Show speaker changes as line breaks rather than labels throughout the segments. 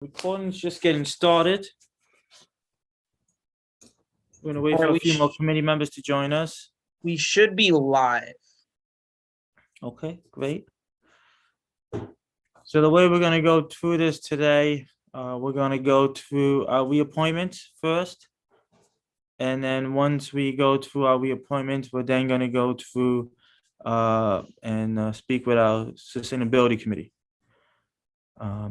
Recording's just getting started. We're gonna wait
All right,
for a few more committee members to join us.
We should be live.
Okay, great. So the way we're gonna go through this today, we're gonna go through our reappointments first. And then once we go through our reappointments, we're then gonna go through and speak with our sustainability committee.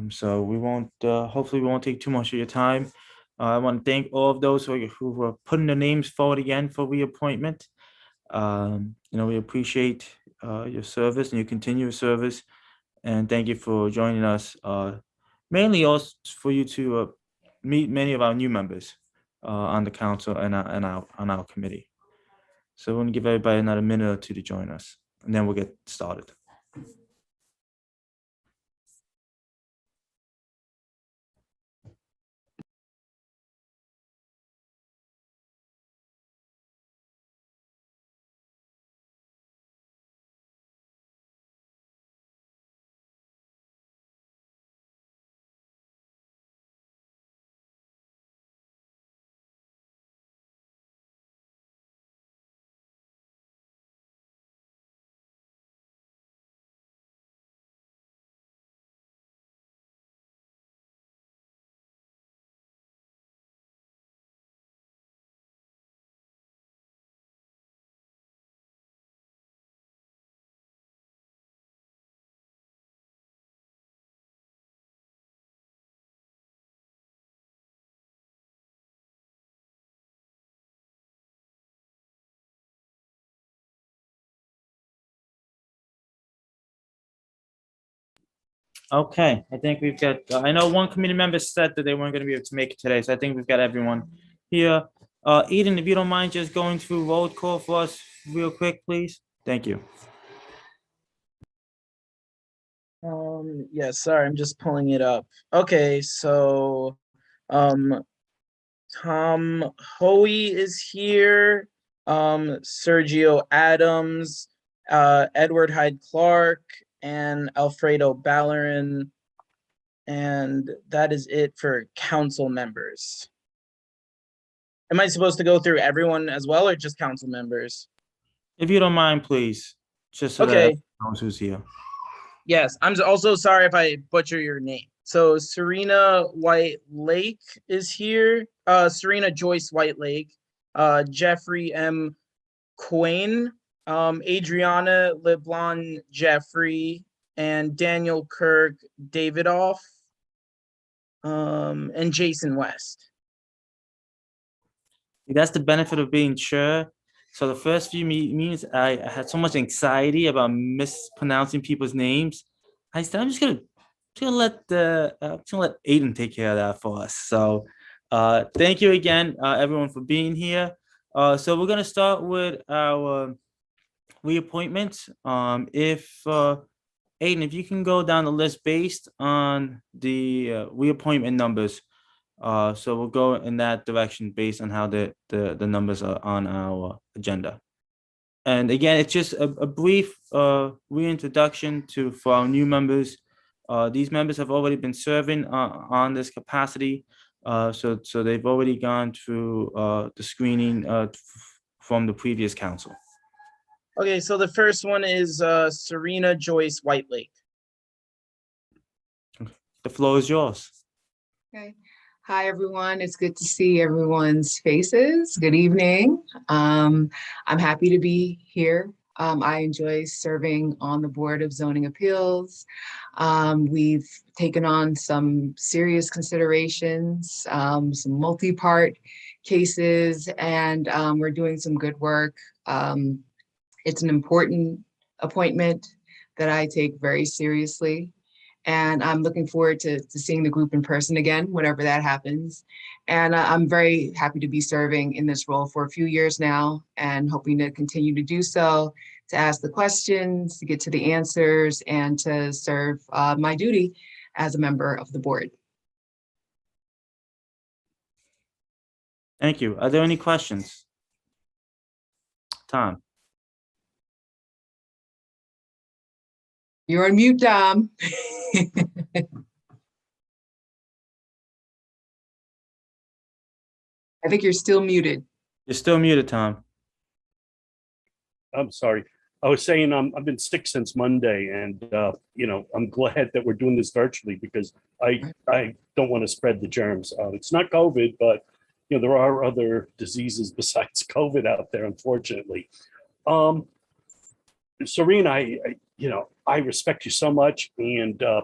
So we won't, hopefully we won't take too much of your time. I want to thank all of those who are putting their names forward again for reappointment. We appreciate your service and your continuous service, and thank you for joining us. Mainly also for you to meet many of our new members on the council and on our committee. So we're going to give everybody another minute or two to join us, and then we'll get started. Okay, I think we've got, I know one committee member said that they weren't going to be able to make it today, so I think we've got everyone here. Eden, if you don't mind just going through roll call for us real quick, please. Thank you.
Yeah, sorry, I'm just pulling it up. Okay, so Tom Hoey is here, Sergio Adams, Edward Hyde Clark, and Alfredo Ballerin. And that is it for council members. Am I supposed to go through everyone as well, or just council members?
If you don't mind, please, just so that
Okay.
everyone knows who's here.
Yes, I'm also sorry if I butcher your name. So Serena White-Lake is here. Serena Joyce White-Lake, Jeffrey M. Quain, Adriana Le Blan Jeffrey, and Daniel Kirk Davidoff, and Jason West.
That's the benefit of being chair. So the first few meetings, I had so much anxiety about mispronouncing people's names. I said, I'm just gonna let Aiden take care of that for us. So thank you again, everyone, for being here. So we're gonna start with our reappointments. If Aiden, if you can go down the list based on the reappointment numbers. So we'll go in that direction based on how the numbers are on our agenda. And again, it's just a brief reintroduction for our new members. These members have already been serving on this capacity. So they've already gone through the screening from the previous council.
Okay, so the first one is Serena Joyce White-Lake.
The floor is yours.
Okay. Hi, everyone. It's good to see everyone's faces. Good evening. I'm happy to be here. I enjoy serving on the Board of Zoning Appeals. We've taken on some serious considerations, some multi-part cases, and we're doing some good work. It's an important appointment that I take very seriously. And I'm looking forward to seeing the group in person again, whenever that happens. And I'm very happy to be serving in this role for a few years now and hoping to continue to do so, to ask the questions, to get to the answers, and to serve my duty as a member of the board.
Thank you. Are there any questions? Tom.
You're on mute, Tom. I think you're still muted.
You're still muted, Tom.
I'm sorry. I was saying I've been sick since Monday, and I'm glad that we're doing this virtually because I don't want to spread the germs. It's not COVID, but there are other diseases besides COVID out there, unfortunately. Serena, I respect you so much, and I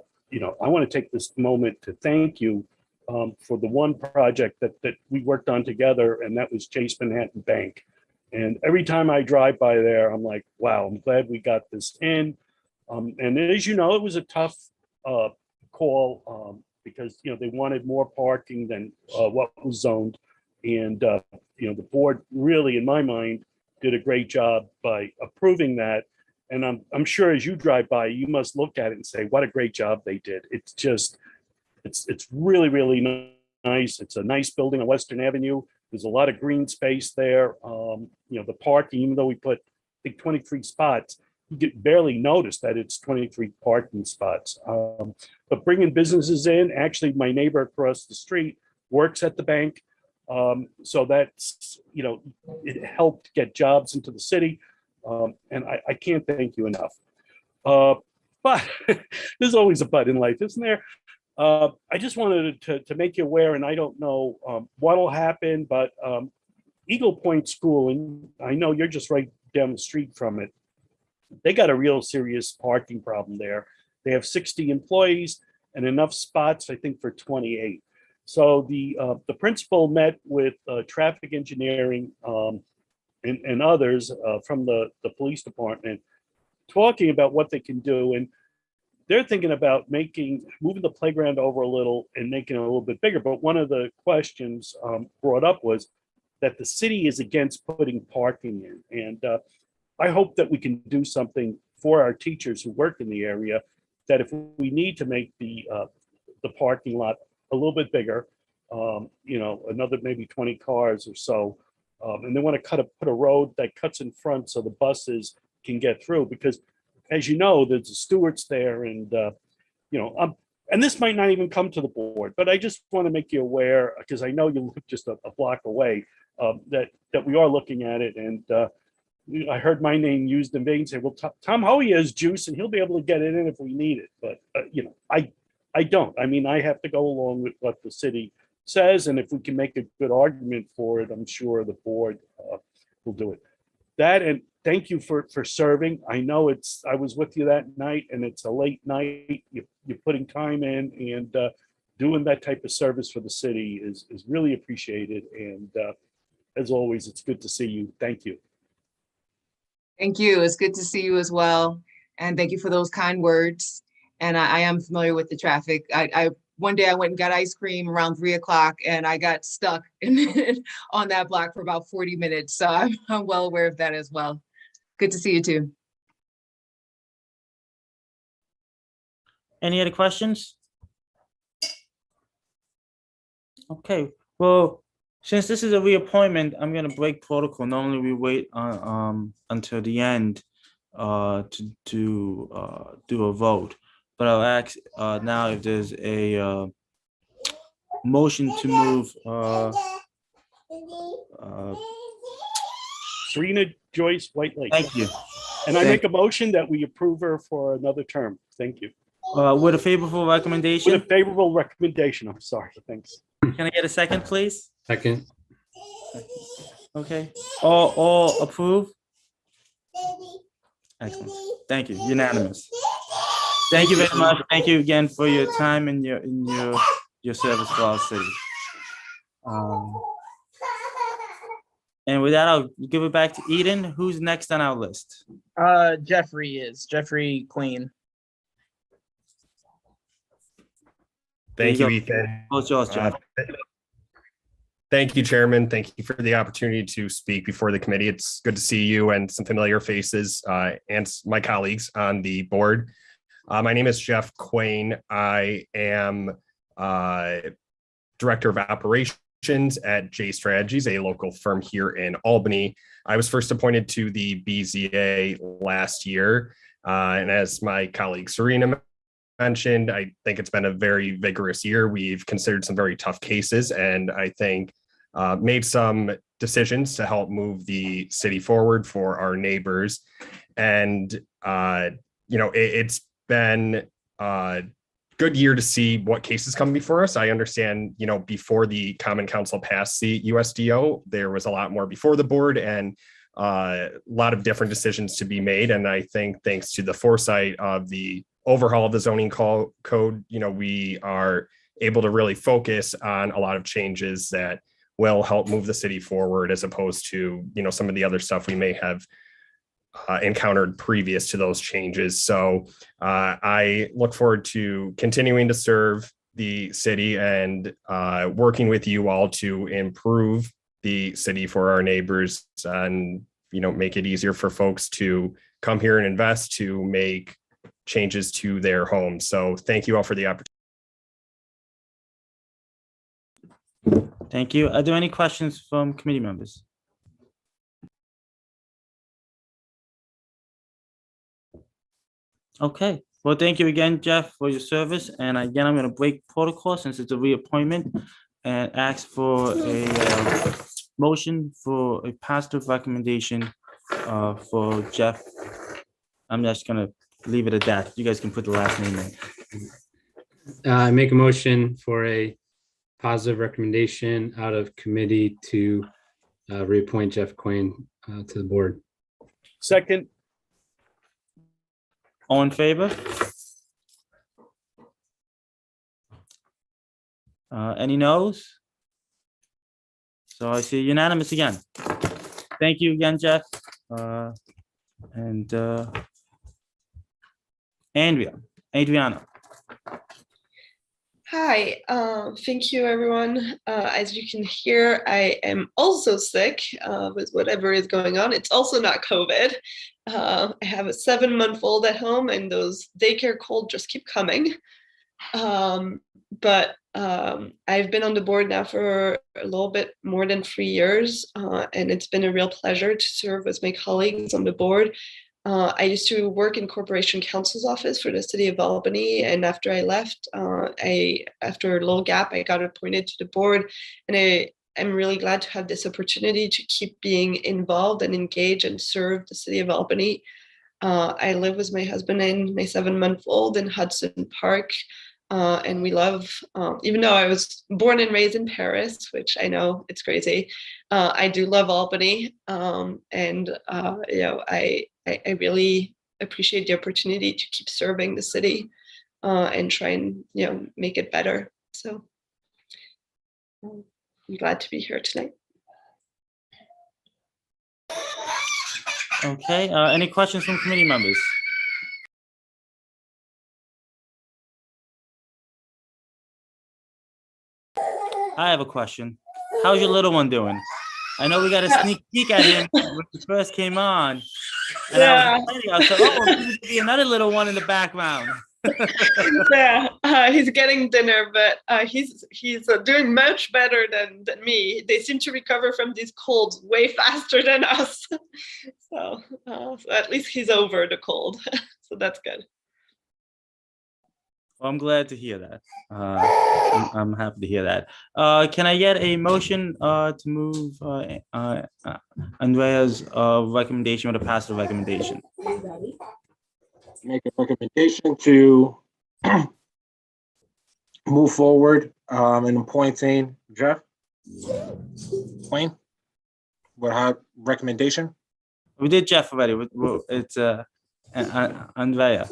want to take this moment to thank you for the one project that we worked on together, and that was Chase Manhattan Bank. And every time I drive by there, I'm like, wow, I'm glad we got this in. And as you know, it was a tough call because, they wanted more parking than what was zoned. And, the board really, in my mind, did a great job by approving that. And I'm sure as you drive by, you must look at it and say, what a great job they did. It's just, it's really, really nice. It's a nice building on Western Avenue. There's a lot of green space there. The parking, even though we put, I think, 23 spots, you get barely notice that it's 23 parking spots. But bringing businesses in, actually, my neighbor across the street works at the bank. So that's, it helped get jobs into the city. And I can't thank you enough. But there's always a but in life, isn't there? I just wanted to make you aware, and I don't know what'll happen, but Eagle Point School, and I know you're just right down the street from it, they got a real serious parking problem there. They have 60 employees and enough spots, I think, for 28. So the principal met with traffic engineering and others from the police department, talking about what they can do. And they're thinking about moving the playground over a little and making it a little bit bigger. But one of the questions brought up was that the city is against putting parking in. And I hope that we can do something for our teachers who work in the area, that if we need to make the parking lot a little bit bigger, another maybe 20 cars or so, and they want to put a road that cuts in front so the buses can get through, because as you know, there's the stewards there, and and this might not even come to the board, but I just want to make you aware, because I know you live just a block away, that we are looking at it. And I heard my name used in vain. Say, well, Tom Hoey has juice, and he'll be able to get it in if we need it. But I don't. I mean, I have to go along with what the city says, and if we can make a good argument for it, I'm sure the board will do it. That, and thank you for serving. I know I was with you that night, and it's a late night. You're putting time in, and doing that type of service for the city is really appreciated. And as always, it's good to see you. Thank you.
Thank you. It's good to see you as well. And thank you for those kind words. And I am familiar with the traffic. One day I went and got ice cream around 3 o'clock, and I got stuck on that block for about 40 minutes. So I'm well aware of that as well. Good to see you too.
Any other questions? Okay, well, since this is a reappointment, I'm gonna break protocol. Normally we wait until the end to do a vote. But I'll ask now if there's a motion to move
Serena Joyce White-Lake.
Thank you.
And I make a motion that we approve her for another term. Thank you.
With a favorable recommendation.
With a favorable recommendation. I'm sorry. Thanks.
Can I get a second, please?
Second.
Okay. All approve? Excellent. Thank you. Unanimous. Thank you very much. Thank you again for your time and your service for our city. And with that, I'll give it back to Eden. Who's next on our list?
Jeffrey Quain.
Thank you, Ethan.
Both yours, John.
Thank you, Chairman. Thank you for the opportunity to speak before the committee. It's good to see you and some familiar faces and my colleagues on the board. My name is Jeff Quain. I am Director of Operations at J Strategies, a local firm here in Albany. I was first appointed to the BZA last year. And as my colleague Serena mentioned, I think it's been a very vigorous year. We've considered some very tough cases, and I think made some decisions to help move the city forward for our neighbors. And, it's been a good year to see what cases come before us. I understand, before the Common Council passed the USDO, there was a lot more before the board and a lot of different decisions to be made. And I think thanks to the foresight of the overhaul of the zoning code, we are able to really focus on a lot of changes that will help move the city forward, as opposed to, some of the other stuff we may have encountered previous to those changes. So I look forward to continuing to serve the city and working with you all to improve the city for our neighbors and, make it easier for folks to come here and invest, to make changes to their homes. So thank you all for the opportunity.
Thank you. Are there any questions from committee members? Okay, well, thank you again, Jeff, for your service. And again, I'm going to break protocol since it's a reappointment and ask for a motion for a positive recommendation for Jeff. I'm just going to leave it at that. You guys can put the last name in.
I make a motion for a positive recommendation out of committee to reappoint Jeff Quain to the board.
Second.
All in favor? Any noes? So I see unanimous again. Thank you again, Jeff. And Adriana.
Hi, thank you, everyone. As you can hear, I am also sick with whatever is going on. It's also not COVID. I have a 7-month-old at home, and those daycare colds just keep coming. But I've been on the board now for a little bit more than 3 years, and it's been a real pleasure to serve with my colleagues on the board. I used to work in Corporation Counsel's office for the city of Albany, and after I left, after a little gap, I got appointed to the board, and I'm really glad to have this opportunity to keep being involved and engaged and serve the city of Albany. I live with my husband and my 7-month-old in Hudson Park, and we love, even though I was born and raised in Paris, which I know it's crazy, I do love Albany, and I really appreciate the opportunity to keep serving the city and try and make it better. So I'm glad to be here tonight.
Okay, any questions from committee members? I have a question. How's your little one doing? I know we got a sneak peek at him when he first came on. And I was like, oh, there's be another little one in the background.
Yeah, he's getting dinner, but he's doing much better than me. They seem to recover from these colds way faster than us. So at least he's over the cold. So that's good.
Well, I'm glad to hear that. I'm happy to hear that. Can I get a motion to move Andrea's recommendation with a positive recommendation?
Make a recommendation to move forward in appointing Jeff Quain. What our recommendation?
We did Jeff already. It's Andrea.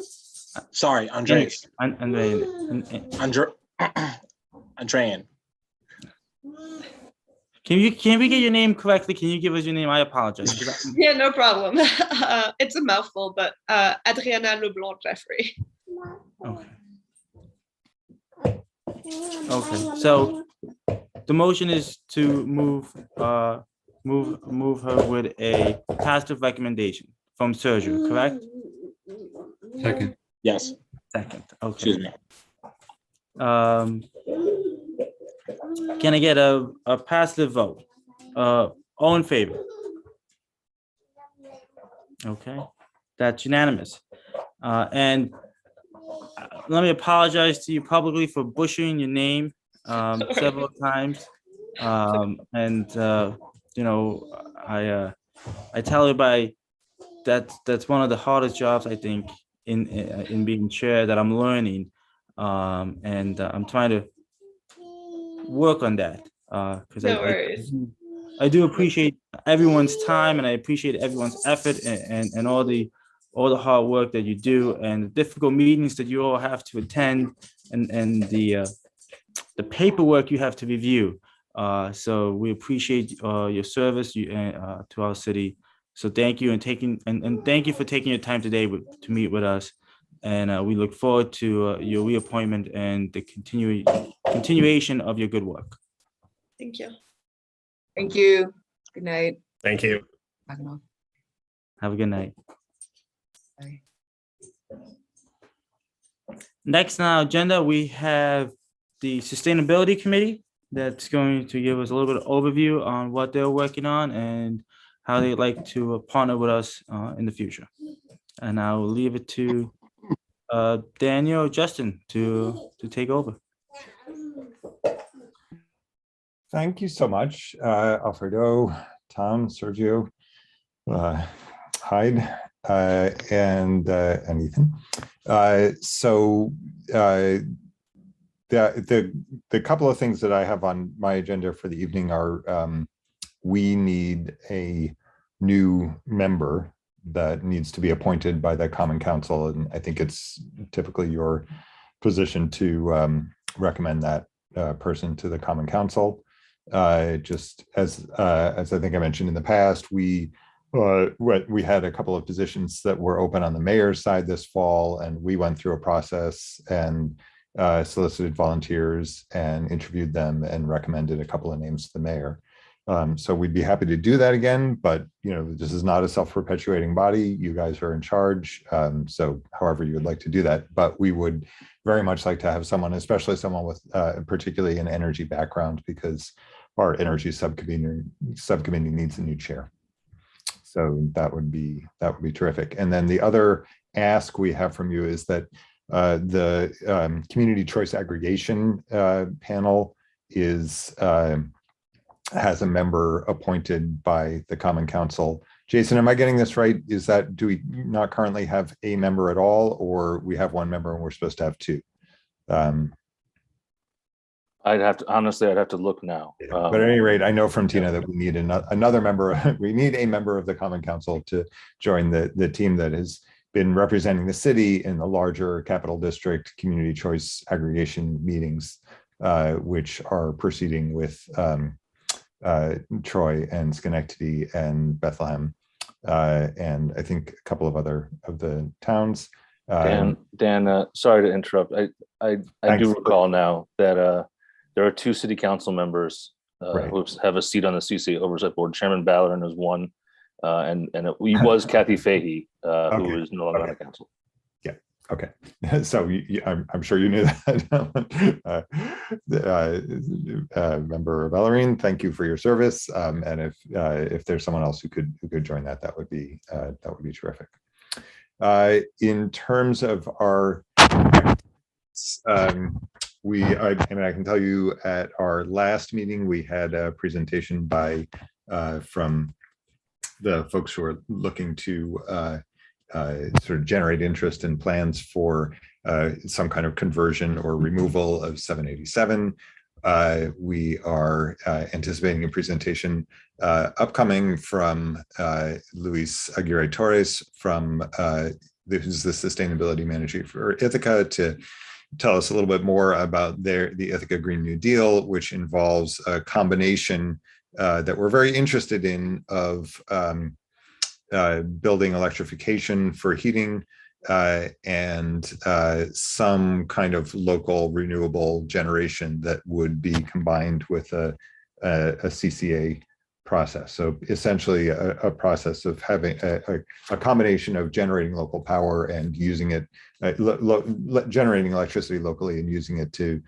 Sorry, Andreas.
Andrean.
Andrean.
Can we get your name correctly? Can you give us your name? I apologize.
Yeah, no problem. It's a mouthful, but Adriana Le Blan Jeffrey.
Okay. Okay. So the motion is to move her with a positive recommendation from Sergio, correct?
Second.
Yes.
Second. Okay.
Excuse me.
Can I get a positive vote? All in favor? Okay, that's unanimous. And let me apologize to you publicly for butchering your name several times. And you know, I tell everybody that's one of the hardest jobs I think in being chair that I'm learning, and I'm trying to work on that because
No worries.
I do appreciate everyone's time, and I appreciate everyone's effort, and all the hard work that you do, and the difficult meetings that you all have to attend, and the paperwork you have to review. So we appreciate your service to our city. So thank you, and thank you for taking your time today to meet with us. And we look forward to your reappointment and the continuation of your good work.
Thank you.
Thank you. Good night.
Thank you.
Signing off.
Have a good night.
Bye.
Next on our agenda, we have the Sustainability Committee that's going to give us a little bit of overview on what they're working on and how they'd like to partner with us in the future. And I will leave it to Daniel, Justin to take over.
Thank you so much, Alfredo, Tom, Sergio, Hyde, and Ethan. The couple of things that I have on my agenda for the evening are we need a new member that needs to be appointed by the Common Council, and I think it's typically your position to recommend that person to the Common Council. Just as I think I mentioned in the past, we had a couple of positions that were open on the mayor's side this fall, and we went through a process and solicited volunteers and interviewed them and recommended a couple of names to the mayor. So we'd be happy to do that again, but this is not a self-perpetuating body. You guys are in charge. So however you would like to do that, but we would very much like to have someone, especially someone with particularly an energy background, because our energy subcommittee needs a new chair. So that would be terrific. And then the other ask we have from you is that the community choice aggregation panel has a member appointed by the Common Council. Jason, am I getting this right? Do we not currently have a member at all, or we have one member and we're supposed to have two?
I'd have to look now.
But at any rate, I know from Tina that we need another member. We need a member of the Common Council to join the team that has been representing the city in the larger Capital District community choice aggregation meetings, which are proceeding with Troy and Schenectady and Bethlehem, and I think a couple of other of the towns.
Dan, sorry to interrupt. I do recall now that there are two city council members who have a seat on the CCA Oversight Board. Chairman Ballerin is one, and it was Kathy Fahey, who is no longer on the council.
Yeah. Okay. So I'm sure you knew that. Member Ballerin, thank you for your service. And if there's someone else who could join that would be terrific. In terms of our I can tell you at our last meeting, we had a presentation from the folks who are looking to sort of generate interest in plans for some kind of conversion or removal of 787. We are anticipating a presentation upcoming from Luis Aguirre Torres who's the sustainability manager for Ithaca, to tell us a little bit more about the Ithaca Green New Deal, which involves a combination that we're very interested in of building electrification for heating and some kind of local renewable generation that would be combined with a CCA process. So essentially a process of having a combination of generating local power and using it, generating electricity locally and using it to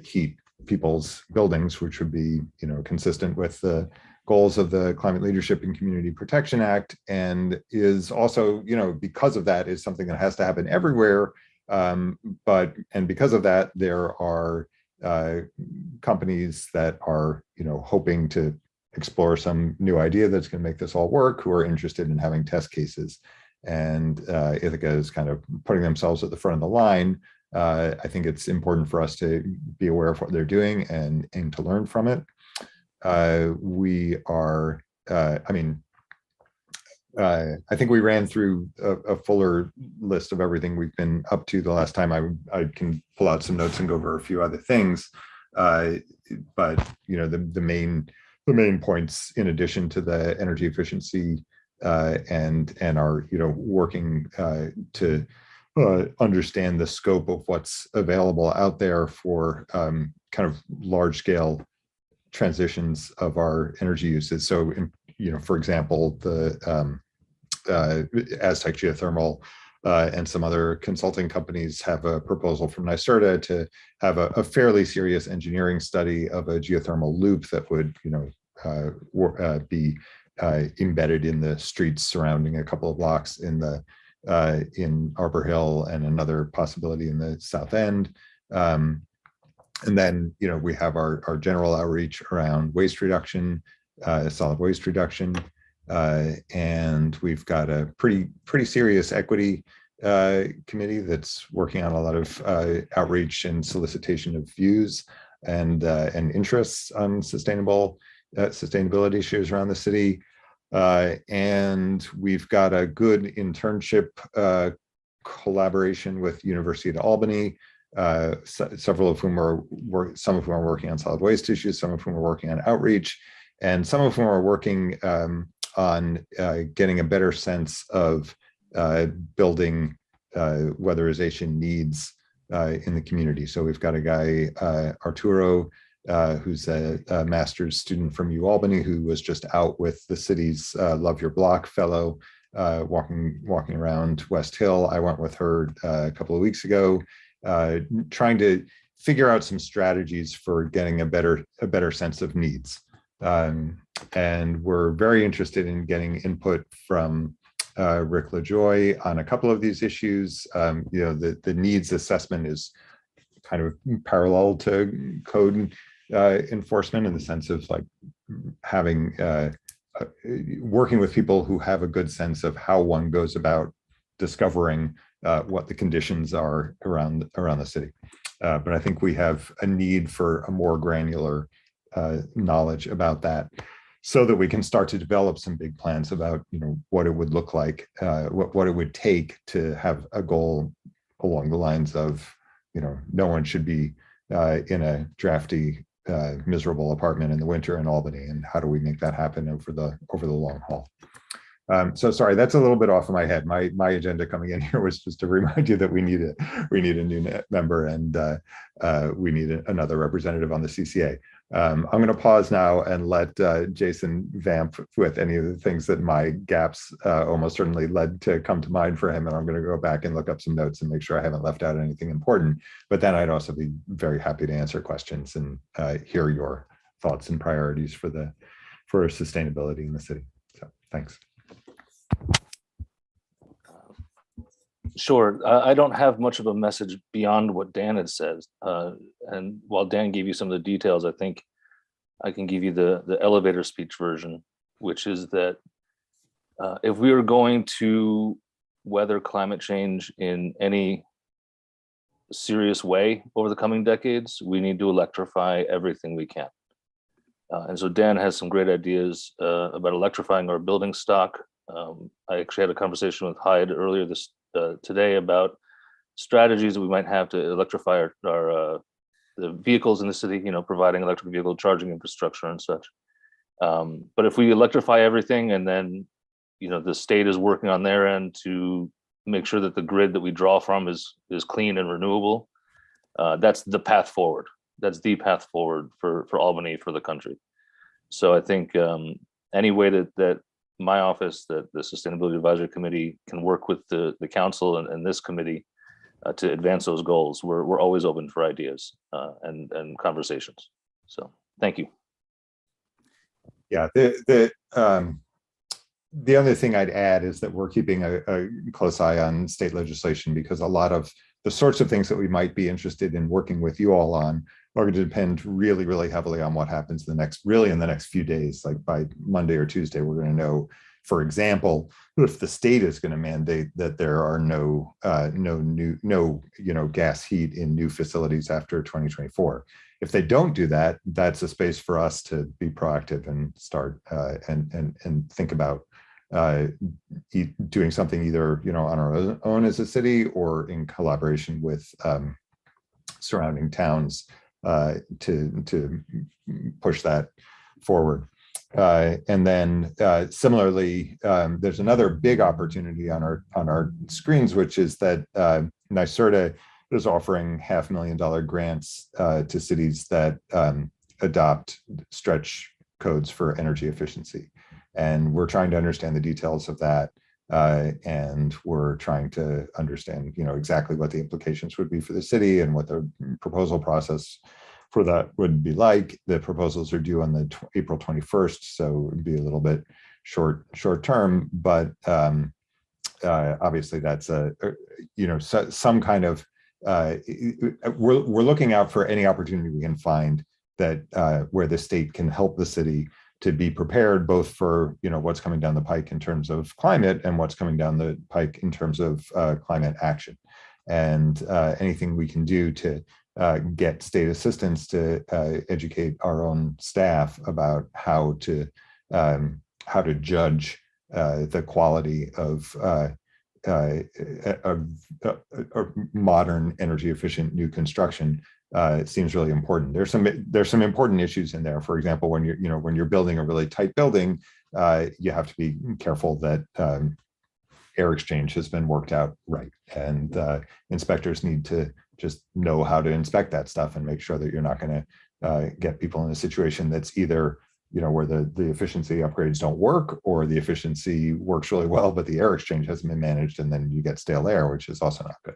heat people's buildings, which would be, consistent with the goals of the Climate Leadership and Community Protection Act, and is also, because of that, is something that has to happen everywhere. And because of that, there are companies that are, hoping to explore some new idea that's going to make this all work, who are interested in having test cases. And Ithaca is kind of putting themselves at the front of the line. I think it's important for us to be aware of what they're doing and aim to learn from it. We are, I think we ran through a fuller list of everything we've been up to the last time. I can pull out some notes and go over a few other things. But the main points, in addition to the energy efficiency and our working to understand the scope of what's available out there for kind of large scale transitions of our energy uses. So, for example, the Aztec Geothermal and some other consulting companies have a proposal from NYSERDA to have a fairly serious engineering study of a geothermal loop that would, be embedded in the streets surrounding a couple of blocks in Arbor Hill, and another possibility in the South End. And then, we have our general outreach around waste reduction, solid waste reduction, and we've got a pretty serious equity committee that's working on a lot of outreach and solicitation of views and interests on sustainability issues around the city. And we've got a good internship collaboration with University of Albany, several of whom some of whom are working on solid waste issues, some of whom are working on outreach, and some of whom are working on getting a better sense of building weatherization needs in the community. So we've got a guy, Arturo, who's a master's student from UAlbany, who was just out with the city's Love Your Block fellow, walking around West Hill. I went with her a couple of weeks ago, trying to figure out some strategies for getting a better sense of needs. And we're very interested in getting input from Rick LaJoy on a couple of these issues. The needs assessment is kind of parallel to code enforcement, in the sense of like having working with people who have a good sense of how one goes about discovering what the conditions are around the city. But I think we have a need for a more granular knowledge about that, so that we can start to develop some big plans about what it would look like, what it would take to have a goal along the lines of no one should be in a drafty, miserable apartment in the winter in Albany, and how do we make that happen over the long haul. So sorry, that's a little bit off of my head. My agenda coming in here was just to remind you that we need a new member, and we need another representative on the CCA. I'm going to pause now and let Jason vamp with any of the things that my gaps almost certainly led to come to mind for him. And I'm going to go back and look up some notes and make sure I haven't left out anything important. But then I'd also be very happy to answer questions and hear your thoughts and priorities for sustainability in the city. So thanks.
Sure. I don't have much of a message beyond what Dan had said. And while Dan gave you some of the details, I think I can give you the elevator speech version, which is that if we are going to weather climate change in any serious way over the coming decades, we need to electrify everything we can. And so Dan has some great ideas about electrifying our building stock. I actually had a conversation with Hyde earlier today about strategies that we might have to electrify the vehicles in the city, providing electric vehicle charging infrastructure and such. But if we electrify everything, and then, the state is working on their end to make sure that the grid that we draw from is clean and renewable, that's the path forward. That's the path forward for Albany, for the country. So I think any way that my office, that the Sustainability Advisory Committee can work with the council and this committee to advance those goals. We're always open for ideas and conversations. So thank you.
Yeah, the other thing I'd add is that we're keeping a close eye on state legislation, because a lot of the sorts of things that we might be interested in working with you all on are going to depend really, really heavily on what happens in the next few days. Like by Monday or Tuesday, we're going to know, for example, if the state is going to mandate that there are no gas heat in new facilities after 2024. If they don't do that, that's a space for us to be proactive and start and think about doing something either on our own as a city or in collaboration with surrounding towns to push that forward. And then similarly, there's another big opportunity on our screens, which is that NYSERDA is offering $500,000 grants to cities that adopt stretch codes for energy efficiency. And we're trying to understand the details of that. And we're trying to understand, exactly what the implications would be for the city and what the proposal process for that would be like. The proposals are due on the April 21st, so it would be a little bit short term, but obviously that's some kind of, we're looking out for any opportunity we can find that where the state can help the city to be prepared both for what's coming down the pike in terms of climate and what's coming down the pike in terms of climate action, and anything we can do to get state assistance to educate our own staff about how to judge the quality of modern energy efficient new construction. It seems really important. There's some important issues in there. For example, when you're building a really tight building, you have to be careful that air exchange has been worked out right, and inspectors need to just know how to inspect that stuff and make sure that you're not going to get people in a situation that's either where the efficiency upgrades don't work, or the efficiency works really well, but the air exchange hasn't been managed, and then you get stale air, which is also not good,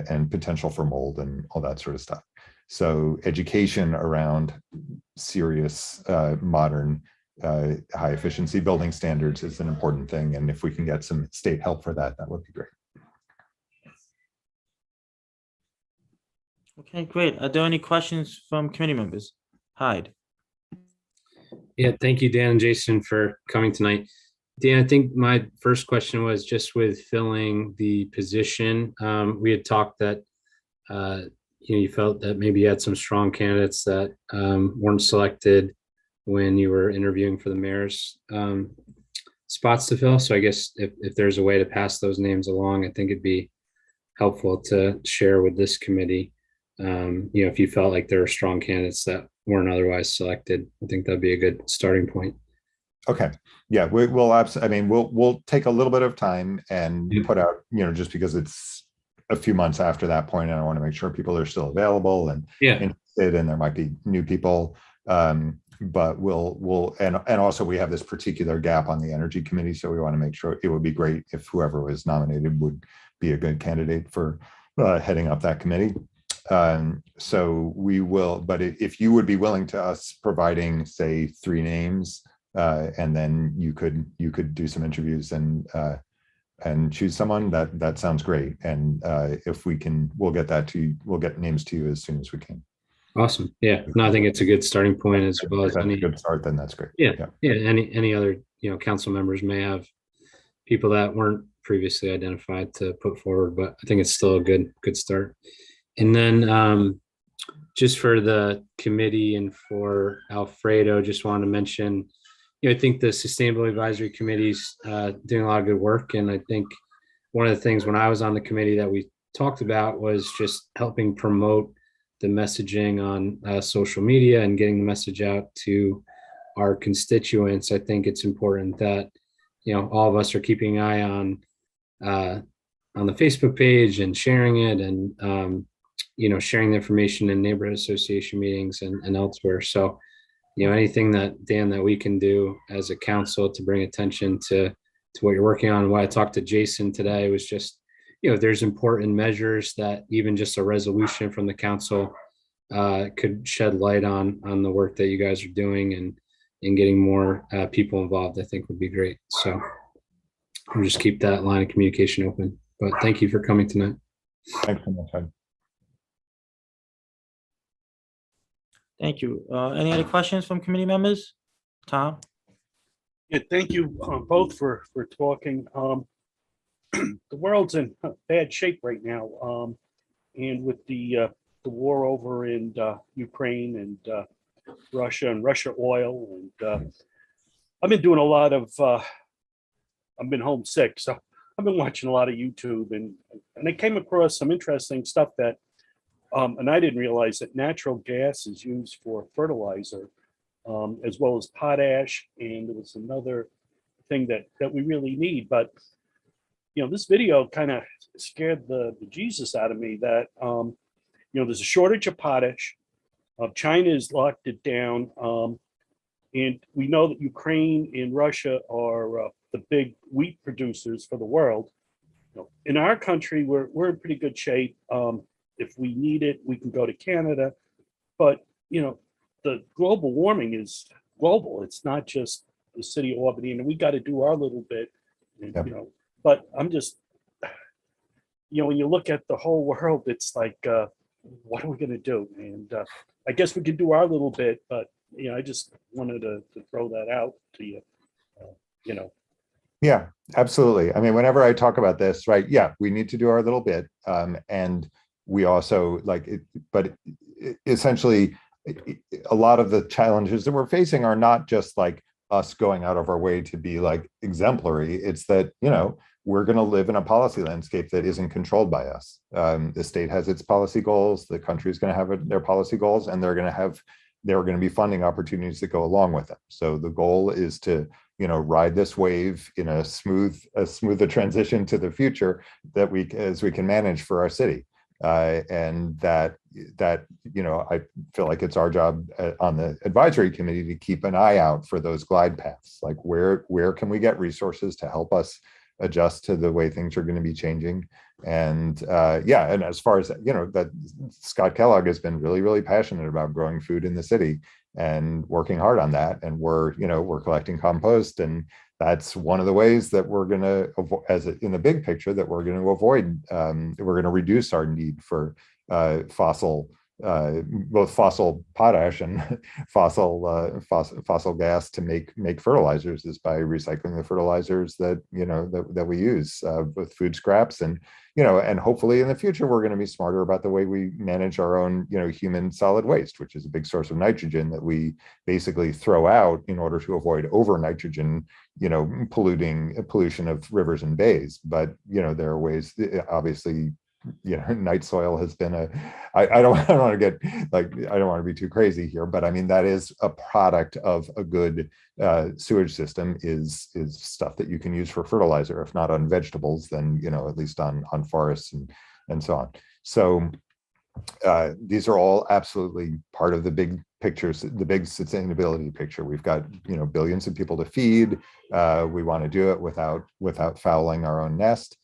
and potential for mold and all that sort of stuff. So education around serious modern high efficiency building standards is an important thing, and if we can get some state help for that, that would be great.
Okay, great. Are there any questions from committee members? Hyde.
Yeah, thank you, Dan and Jason, for coming tonight. Dan, I think my first question was just with filling the position. We had talked that you felt that maybe you had some strong candidates that weren't selected when you were interviewing for the mayor's spots to fill. So I guess if there's a way to pass those names along, I think it'd be helpful to share with this committee. If you felt like there were strong candidates that weren't otherwise selected, I think that'd be a good starting point.
Okay. Yeah, we'll absolutely. I mean, we'll take a little bit of time and put out, just because it's a few months after that point, and I want to make sure people are still available and interested, and there might be new people. But we'll and also we have this particular gap on the energy committee, so we want to make sure it would be great if whoever was nominated would be a good candidate for heading up that committee. So we will, but if you would be willing to us providing, say, 3 names, and then you could do some interviews and choose someone, that sounds great. And if we can, we'll get names to you as soon as we can.
Awesome. Yeah. No, I think it's a good starting point as well as any
good start. Then that's great.
Yeah. Any other council members may have people that weren't previously identified to put forward, but I think it's still a good start. And then just for the committee and for Alfredo, just want to mention, I think the Sustainability Advisory Committee's doing a lot of good work. And I think one of the things when I was on the committee that we talked about was just helping promote the messaging on social media and getting the message out to our constituents. I think it's important that, all of us are keeping an eye on the Facebook page and sharing it, and sharing the information in neighborhood association meetings and elsewhere. So, anything that, Dan, that we can do as a council to bring attention to what you're working on. What I talked to Jason today was just, there's important measures that even just a resolution from the council could shed light on the work that you guys are doing, and getting more people involved, I think would be great. So we'll just keep that line of communication open. But thank you for coming tonight.
Thanks so much.
Thank you. Any other questions from committee members? Tom?
Yeah, thank you both for talking. The world's in bad shape right now, and with the war over in Ukraine and Russia oil, and I've been doing a lot of. I've been homesick, so I've been watching a lot of YouTube, and I came across some interesting stuff that, and I didn't realize that natural gas is used for fertilizer, as well as potash, and there was another thing that we really need. But this video kind of scared the Jesus out of me. That there's a shortage of potash. China has locked it down, and we know that Ukraine and Russia are the big wheat producers for the world. In our country, we're in pretty good shape. If we need it, we can go to Canada. But the global warming is global. It's not just the city of Albany, and we got to do our little bit. And,
Yep.
But I'm just, when you look at the whole world, it's like, what are we going to do? And I guess we could do our little bit, but I just wanted to throw that out to you.
Yeah, absolutely. I mean, whenever I talk about this, right? Yeah, we need to do our little bit, and we also like it. But essentially, a lot of the challenges that we're facing are not just like us going out of our way to be like exemplary. It's that we're going to live in a policy landscape that isn't controlled by us. The state has its policy goals. The country is going to have their policy goals, and there are going to be funding opportunities that go along with them. So the goal is to ride this wave in a smoother transition to the future as we can manage for our city. And that I feel like it's our job on the advisory committee to keep an eye out for those glide paths. Like where can we get resources to help us adjust to the way things are going to be changing? And and as far as that Scott Kellogg has been really, really passionate about growing food in the city and working hard on that. And we're collecting compost, and that's one of the ways that we're going to, in the big picture, that we're going to avoid, we're going to reduce our need for both fossil potash and fossil gas to make fertilizers, is by recycling the fertilizers that we use with food scraps. And and hopefully in the future we're going to be smarter about the way we manage our own human solid waste, which is a big source of nitrogen that we basically throw out in order to avoid over nitrogen pollution of rivers and bays. But there are ways, obviously. Night soil has been I don't want to get I don't want to be too crazy here, but I mean, that is a product of a good sewage system, is stuff that you can use for fertilizer, if not on vegetables, then at least on forests and so on. So these are all absolutely part of the big pictures, the big sustainability picture. We've got billions of people to feed. We want to do it without fouling our own nest.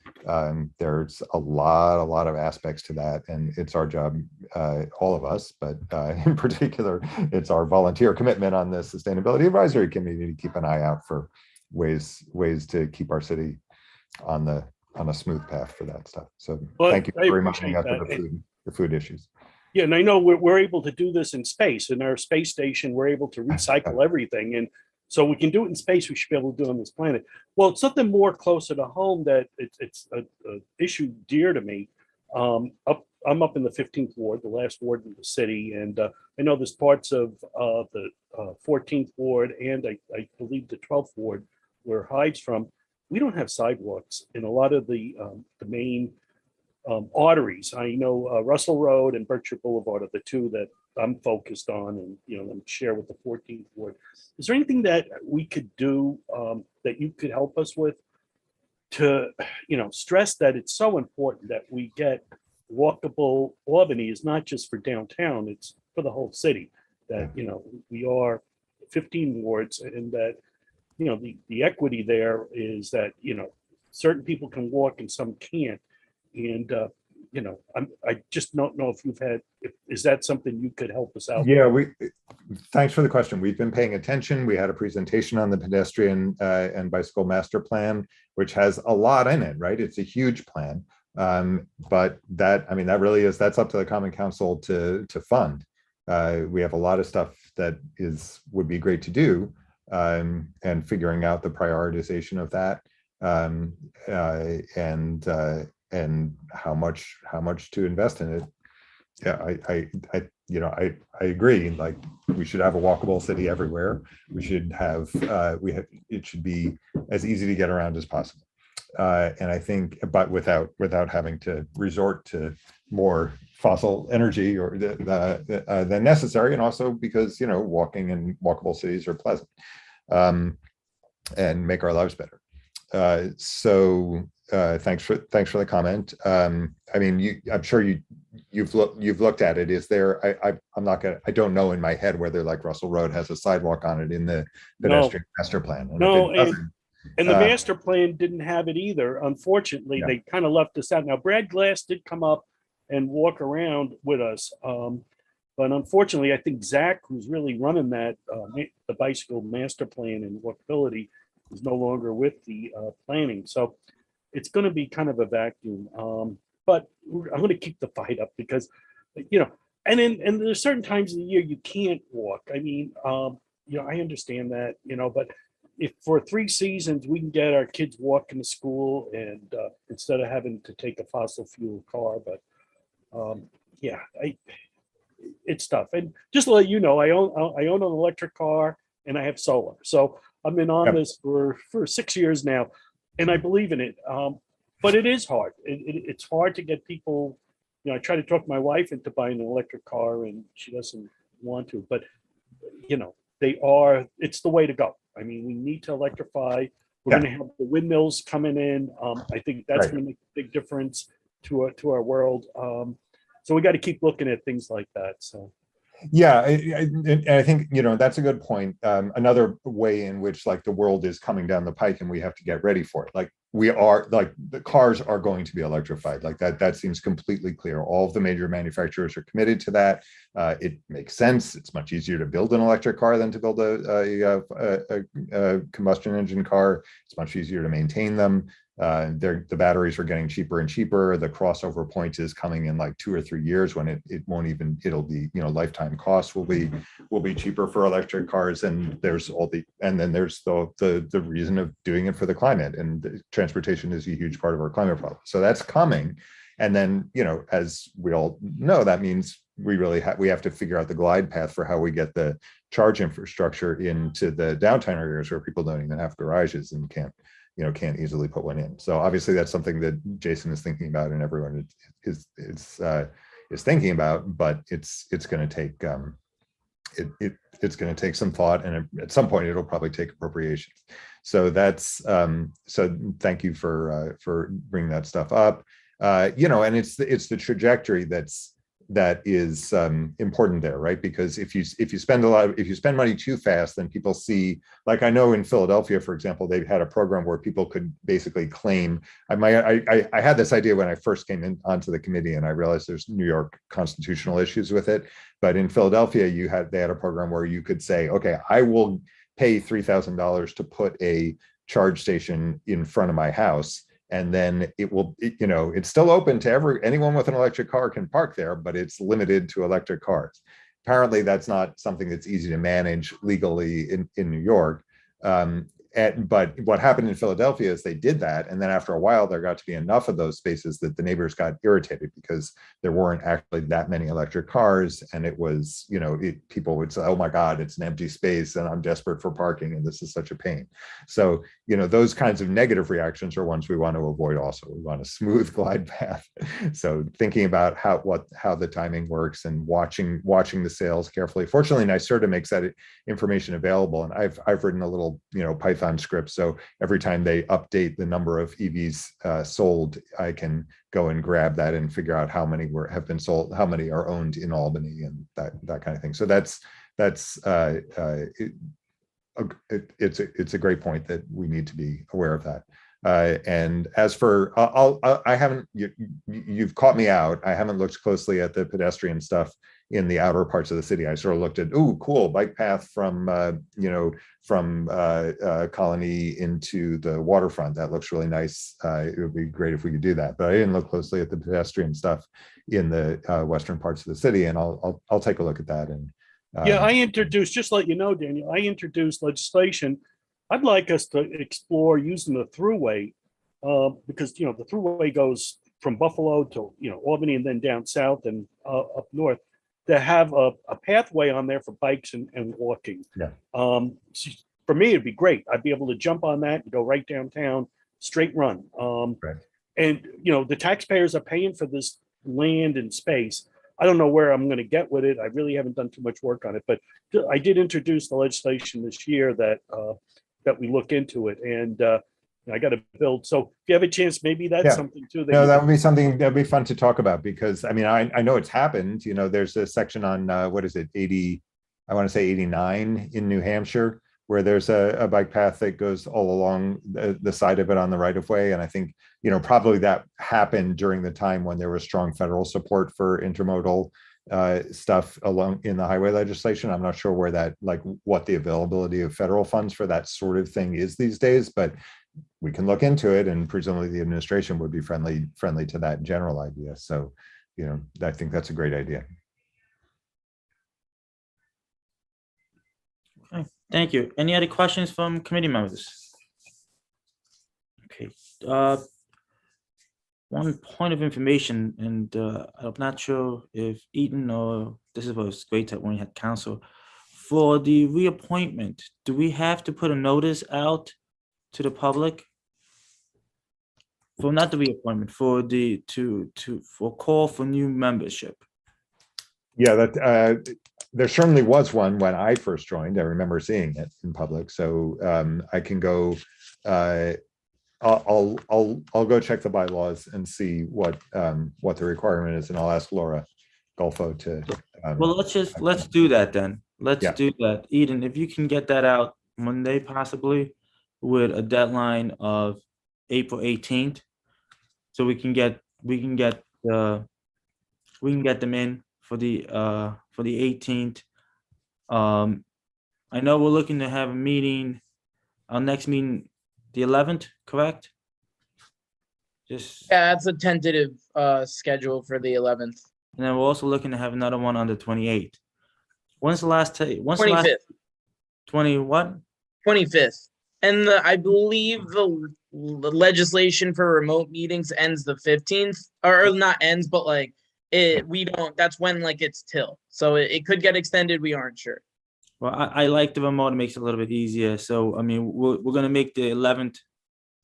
There's a lot of aspects to that, and it's our job, all of us, but in particular, it's our volunteer commitment on the Sustainability Advisory Committee to keep an eye out for ways to keep our city on a smooth path for that stuff. So thank you for reminding us of the food issues.
Yeah, and I know we're able to do this in space. In our space station, we're able to recycle everything. And so we can do it in space, we should be able to do it on this planet. Well, it's something more closer to home that it's an issue dear to me. I'm up in the 15th ward, the last ward in the city. And I know there's parts of the 14th ward and I believe the 12th ward where Hyde's from. We don't have sidewalks in a lot of the main arteries. I know Russell Road and Berkshire Boulevard are the two that I'm focused on, and and share with the 14th ward. Is there anything that we could do that you could help us with to stress that it's so important that we get walkable Albany? Is not just for downtown, it's for the whole city, that we are 15 wards, and that the equity there is that certain people can walk and some can't. And I just don't know if is that something you could help us out with?
Thanks for the question. We've been paying attention. We had a presentation on the pedestrian and bicycle master plan, which has a lot in it, right? It's a huge plan. But that really that's up to the Common Council to fund. We have a lot of stuff that would be great to do, and figuring out the prioritization of that, and how much to invest in it. Yeah, I agree. Like, we should have a walkable city everywhere. We should have it should be as easy to get around as possible. And I think, but without having to resort to more fossil energy or than necessary, and also because walking in walkable cities are pleasant, and make our lives better. So thanks for the comment. I mean, I'm sure you've looked at it. Is there? I don't know in my head whether, like, Russell Road has a sidewalk on it in the pedestrian master plan. And
no,
if it doesn't,
and the master plan didn't have it either. Unfortunately, they kind of left us out. Now, Brad Glass did come up and walk around with us, but unfortunately, I think Zach, who's really running that the bicycle master plan and walkability, is no longer with the planning. So it's going to be kind of a vacuum. But I'm going to keep the fight up because, and there's certain times of the year you can't walk. I mean, I understand that, but if for 3 seasons we can get our kids walking to school and instead of having to take a fossil fuel car, but it's tough. And just to let you know, I own an electric car and I have solar. So I've been on this for 6 years now, and I believe in it. But it is hard. It's hard to get people. I try to talk my wife into buying an electric car, and she doesn't want to. But it's the way to go. I mean, we need to electrify. We're going to have the windmills coming in. I think that's going to make a big difference to our world. So we got to keep looking at things like that. So.
Yeah, I think that's a good point. Another way in which, like, the world is coming down the pike and we have to get ready for it. Like, the cars are going to be electrified. Like that seems completely clear. All of the major manufacturers are committed to that. It makes sense. It's much easier to build an electric car than to build a combustion engine car. It's much easier to maintain them. The batteries are getting cheaper and cheaper. The crossover point is coming in like 2 or 3 years when it'll be lifetime costs will be cheaper for electric cars. And there's the reason of doing it for the climate, and transportation is a huge part of our climate problem. So that's coming. And then, as we all know, that means we have to figure out the glide path for how we get the charge infrastructure into the downtown areas where people don't even have garages and can't easily put one in. So obviously that's something that Jason is thinking about, and everyone is thinking about, but it's going to take it's going to take some thought, and at some point it'll probably take appropriations. So that's so thank you for bringing that stuff up. And it's the trajectory that is important there, right? Because if you spend money too fast, then people see, like, I know in Philadelphia, for example, they've had a program where people could basically claim. I had this idea when I first came onto the committee, and I realized there's New York constitutional issues with it. But in Philadelphia, they had a program where you could say, okay, I will pay $3,000 to put a charge station in front of my house. And then it's still open to anyone with an electric car can park there, but it's limited to electric cars. Apparently, that's not something that's easy to manage legally in New York. But what happened in Philadelphia is they did that, and then after a while, there got to be enough of those spaces that the neighbors got irritated because there weren't actually that many electric cars, and it was, people would say, "Oh my God, it's an empty space, and I'm desperate for parking, and this is such a pain." So, those kinds of negative reactions are ones we want to avoid. Also, we want a smooth glide path. So, thinking about how the timing works and watching the sales carefully. Fortunately, NYSERDA makes that information available, and I've written a little Python script, so every time they update the number of EVs sold, I can go and grab that and figure out how many have been sold, how many are owned in Albany, and that kind of thing. So it's a great point that we need to be aware of that. And as for, I haven't, you've caught me out. I haven't looked closely at the pedestrian stuff in the outer parts of the city. I sort of looked at, cool, bike path from Colony into the waterfront. That looks really nice. It would be great if we could do that. But I didn't look closely at the pedestrian stuff in the western parts of the city, and I'll take a look at that. And
yeah, I introduced, just to let you know, Daniel, I introduced legislation. I'd like us to explore using the thruway because, you know, the thruway goes from Buffalo to, you know, Albany and then down south and up north, to have a pathway on there for bikes and walking.
Yeah.
For me, it'd be great. I'd be able to jump on that and go right downtown, straight run.
Right.
And, you know, the taxpayers are paying for this land and space. I don't know where I'm going to get with it. I really haven't done too much work on it, but I did introduce the legislation this year that we look into it, and I got to build. So if you have a chance, maybe that's something too.
No, that would be something that'd be fun to talk about, because I mean, I know it's happened. You know, there's a section on what is it, 80, I want to say 89 in New Hampshire, where there's a bike path that goes all along the side of it on the right of way. And I think, you know, probably that happened during the time when there was strong federal support for intermodal stuff along in the highway legislation. I'm not sure where that, like, what the availability of federal funds for that sort of thing is these days, but we can look into it, and presumably the administration would be friendly to that general idea. So, you know, I think that's a great idea.
Okay, thank you. Any other questions from committee members? Okay, one point of information, and I'm not sure if Eaton or this was great that when we had council for the reappointment. Do we have to put a notice out to the public? For not the reappointment, for the for call for new membership.
Yeah, that there certainly was one when I first joined. I remember seeing it in public. So I can go. I'll go check the bylaws and see what the requirement is, and I'll ask Laura Golfo to.
Well, let's do that then. Let's do that. Eden, if you can get that out Monday, possibly, with a deadline of April 18th, so we can get them in for the 18th. I know we're looking to have a meeting, our next meeting, the 11th, correct? Just
Yeah, that's a tentative schedule for the 11th.
And then we're also looking to have another one on the 28th. When's the last?
25th.
20 what?
25th. And I believe the legislation for remote meetings ends the 15th, or not ends, but like that's when like it's till. So it could get extended. We aren't sure.
Well, I like the remote. It makes it a little bit easier. So, I mean, we're going to make the 11th,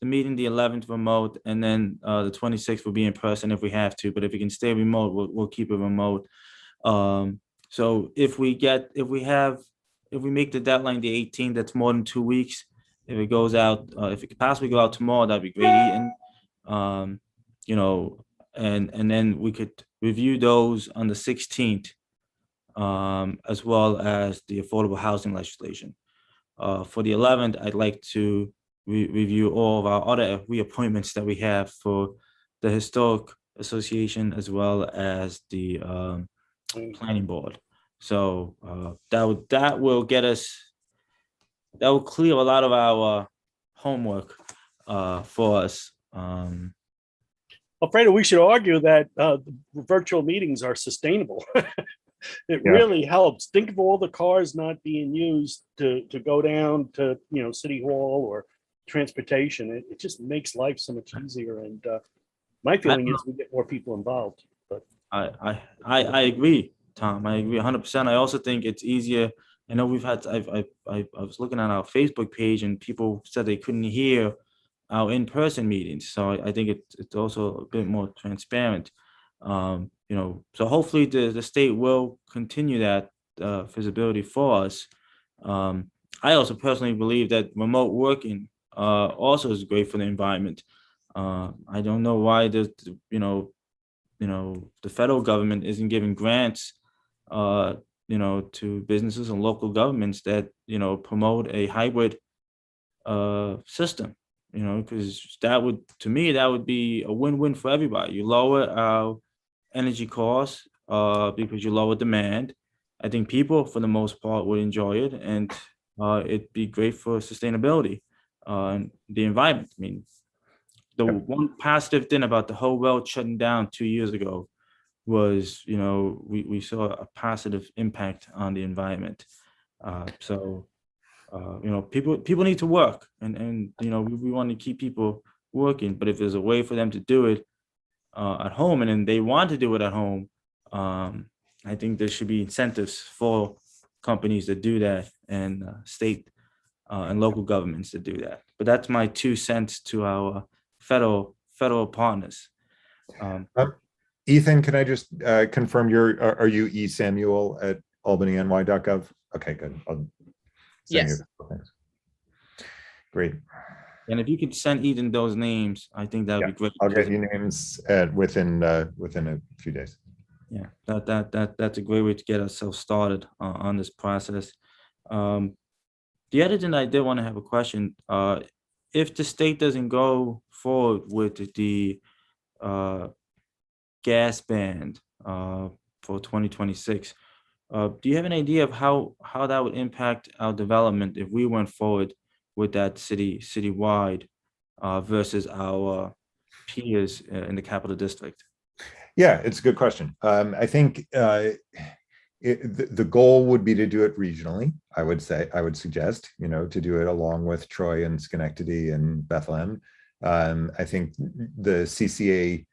the meeting, the 11th remote, and then the 26th will be in person if we have to. But if we can stay remote, we'll keep it remote. So if we make the deadline the 18th, that's more than 2 weeks. If it goes out, if it could possibly go out tomorrow, that'd be great. And you know, and then we could review those on the 16th, as well as the affordable housing legislation. For the 11th, I'd like to review all of our other reappointments that we have for the Historic Association as well as the Planning Board. So that will get us. That will clear a lot of our homework for us.
Alfredo, we should argue that virtual meetings are sustainable. It really helps. Think of all the cars not being used to go down to, you know, City Hall or transportation. It just makes life so much easier. And my feeling is we get more people involved. But
I agree, Tom. I agree 100%. I also think it's easier. I know we've had. I was looking at our Facebook page, and people said they couldn't hear our in-person meetings. So I think it's also a bit more transparent. You know, so hopefully the state will continue that visibility for us. I also personally believe that remote working also is great for the environment. I don't know why the federal government isn't giving grants to businesses and local governments that, promote a hybrid system, because that would be a win-win for everybody. You lower our energy costs because you lower demand. I think people, for the most part, would enjoy it, and it'd be great for sustainability and the environment. I mean, the one positive thing about the whole world shutting down 2 years ago was, we saw a positive impact on the environment. People need to work, and we want to keep people working. But if there's a way for them to do it at home, and then they want to do it at home, I think there should be incentives for companies to do that, and state and local governments to do that. But that's my 2 cents to our federal partners.
Ethan, can I just confirm are you esamuel@albanyny.gov? Okay, good. I'll send
Yes.
you things. Great.
And if you could send Ethan those names, I think that would be great.
I'll get you names within a few days.
Yeah, that's a great way to get ourselves started on this process. The other thing I did want to have a question, if the state doesn't go forward with the gas ban for 2026, do you have an idea of how that would impact our development if we went forward with that citywide versus our peers in the capital district?
Yeah, it's a good question. I think the goal would be to do it regionally. I would suggest, to do it along with Troy and Schenectady and Bethlehem. I think the CCA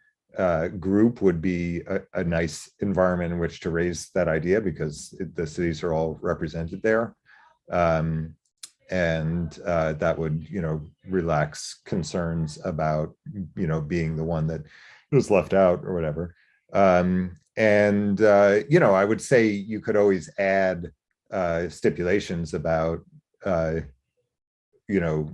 group would be a nice environment in which to raise that idea, because the cities are all represented there. And that would, relax concerns about, being the one that was left out or whatever. I would say you could always add stipulations about,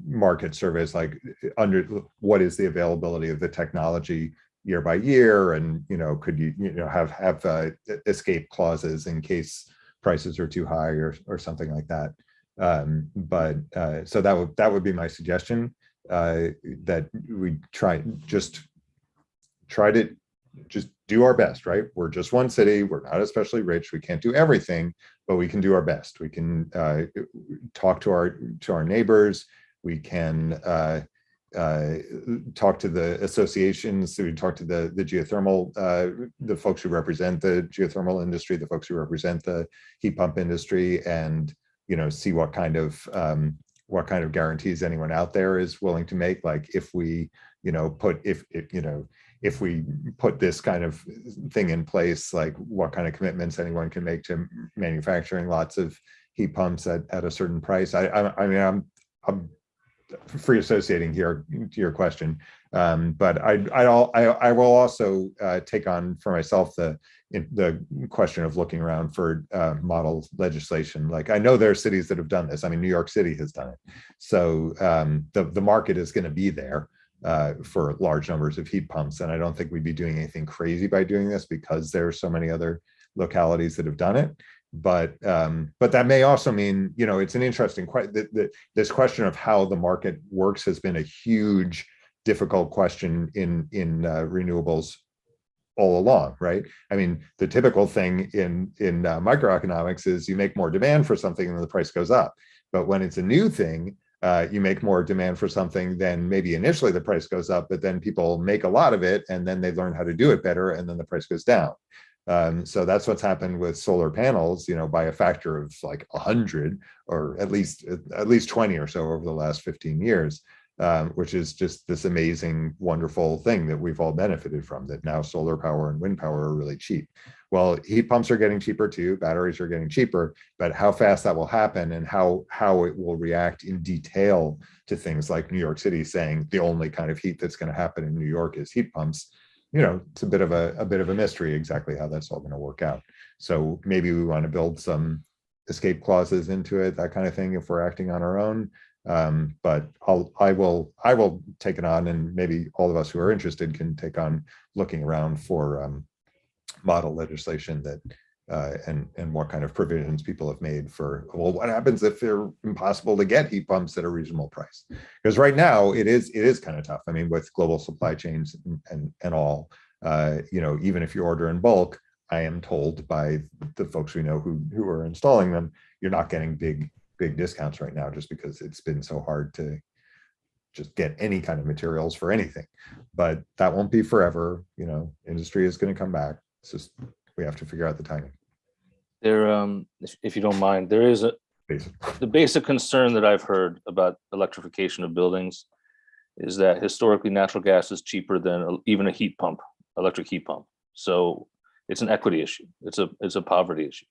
market surveys, like under what is the availability of the technology year by year, and could you have escape clauses in case prices are too high or something like that. So that would be my suggestion, that we try to just do our best, right? We're just one city. We're not especially rich. We can't do everything, but we can do our best. We can talk to our neighbors. We can talk to the associations. So we talk to the geothermal, the folks who represent the geothermal industry, the folks who represent the heat pump industry, and see what kind of guarantees anyone out there is willing to make. Like if we if we put this kind of thing in place, like what kind of commitments anyone can make to manufacturing lots of heat pumps at a certain price. I'm free associating here to your question, but I will also take on for myself the question of looking around for model legislation. Like I know there are cities that have done this. I mean, New York City has done it. So the market is going to be there for large numbers of heat pumps, and I don't think we'd be doing anything crazy by doing this, because there are so many other localities that have done it. But that may also mean, it's an interesting question. This question of how the market works has been a huge, difficult question in renewables all along, right? I mean, the typical thing in microeconomics is you make more demand for something and the price goes up. But when it's a new thing, you make more demand for something, then maybe initially the price goes up, but then people make a lot of it and then they learn how to do it better, and then the price goes down. So that's what's happened with solar panels, by a factor of like 100, or at least 20 or so over the last 15 years, which is just this amazing, wonderful thing that we've all benefited from, that now solar power and wind power are really cheap. Well, heat pumps are getting cheaper too, batteries are getting cheaper, but how fast that will happen and how it will react in detail to things like New York City saying the only kind of heat that's going to happen in New York is heat pumps, it's a bit of a mystery exactly how that's all going to work out. So maybe we want to build some escape clauses into it, that kind of thing, if we're acting on our own. But I will take it on, and maybe all of us who are interested can take on looking around for model legislation that and what kind of provisions people have made for, well, what happens if they're impossible to get heat pumps at a reasonable price? Because right now it is kind of tough. I mean, with global supply chains and all, even if you order in bulk, I am told by the folks we know who are installing them, you're not getting big discounts right now, just because it's been so hard to just get any kind of materials for anything. But that won't be forever. Industry is going to come back. It's just, we have to figure out the timing.
There, if you don't mind, there is the basic concern that I've heard about electrification of buildings is that historically natural gas is cheaper than even a heat pump, electric heat pump. So it's an equity issue. It's a poverty issue.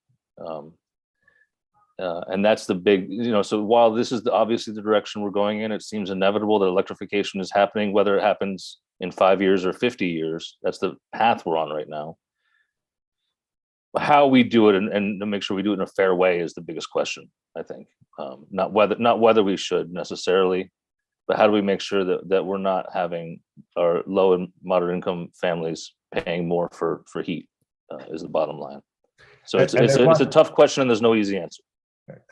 And that's the big, so while this is obviously the direction we're going in, it seems inevitable that electrification is happening, whether it happens in 5 years or 50 years. That's the path we're on right now. How we do it and to make sure we do it in a fair way is the biggest question, I think. Not whether we should necessarily, but how do we make sure that we're not having our low and moderate income families paying more for heat is the bottom line. So it's a tough question and there's no easy answer.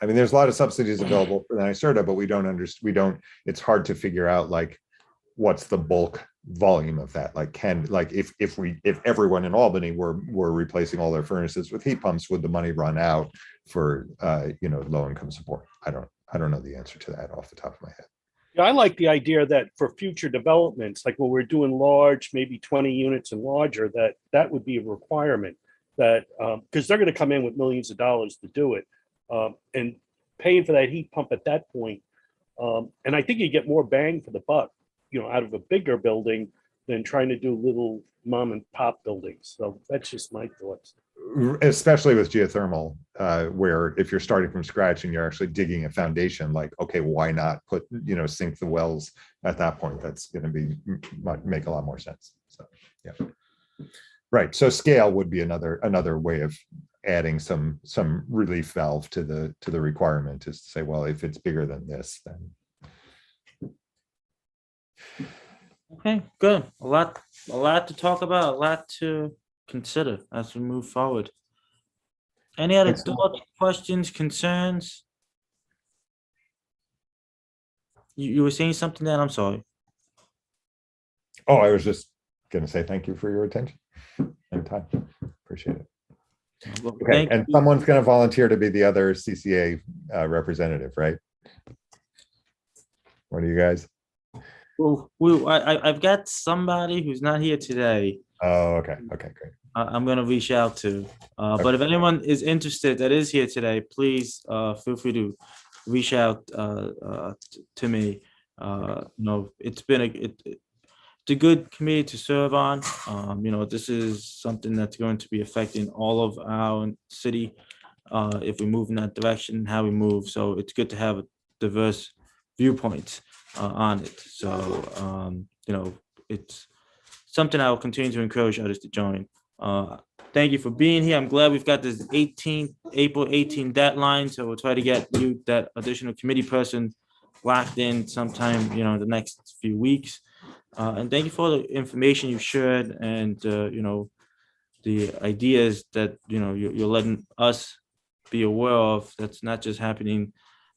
I mean, there's a lot of subsidies available for the NYSERDA, but it's hard to figure out like what's the bulk volume of that. Like if everyone in Albany were replacing all their furnaces with heat pumps, would the money run out for low income support? I don't know the answer to that off the top of my head.
Yeah, I like the idea that for future developments, like when we're doing large, maybe 20 units and larger, that would be a requirement that because they're going to come in with millions of dollars to do it. And paying for that heat pump at that point. And I think you get more bang for the buck, out of a bigger building than trying to do little mom and pop buildings. So that's just my thoughts.
Especially with geothermal, where if you're starting from scratch and you're actually digging a foundation, like, okay, why not sink the wells at that point? That's going to make a lot more sense. So, yeah. Right. So scale would be another way of adding some relief valve to the requirement, is to say, well, if it's bigger than this, then.
Okay, good. A lot to talk about, a lot to consider as we move forward. Any other thoughts, questions, concerns? You were saying something then? I'm sorry.
Oh, I was just going to say thank you for your attention and time. Appreciate it.
Well,
okay, and someone's going to volunteer to be the other CCA representative, right? What do you guys?
Well, I've got somebody who's not here today.
Oh, okay, great.
I'm going to reach out to. But if anyone is interested that is here today, please feel free to reach out to me. It's been it's a good committee to serve on. This is something that's going to be affecting all of our city if we move in that direction, how we move. So it's good to have a diverse viewpoints on it. So, it's something I will continue to encourage others to join. Thank you for being here. I'm glad we've got this April 18 deadline. So we'll try to get you that additional committee person locked in sometime, the next few weeks. And thank you for the information you shared and, the ideas that, you're letting us be aware of. That's not just happening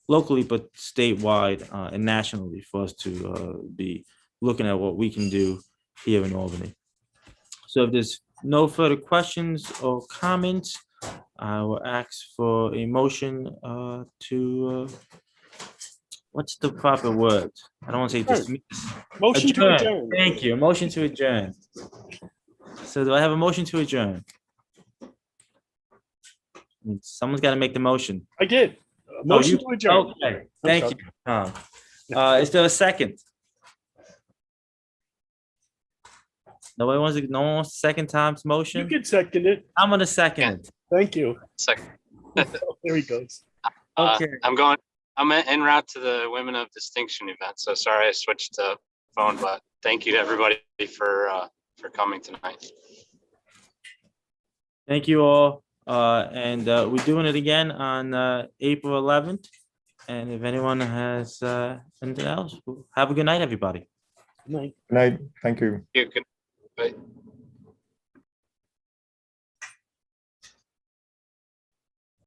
locally, but statewide and nationally for us to be looking at what we can do here in Albany. So if there's no further questions or comments, I will ask for a motion to, what's the proper word? I don't want to say dismiss.
Motion to adjourn.
Thank you. Motion to adjourn. So do I have a motion to adjourn? Someone's got to make the motion.
I did. Motion to adjourn.
Okay. Thank you. Is there a second? No one wants second time's motion?
You can second it.
I'm gonna second it.
Thank you.
Second.
There he goes.
Okay.
I'm en route to the Women of Distinction event, so sorry I switched to phone, but thank you to everybody for coming tonight.
Thank you all. And we're doing it again on April 11th. And if anyone has anything else, have a good night, everybody.
Good night.
Good night. Thank you.
Good night.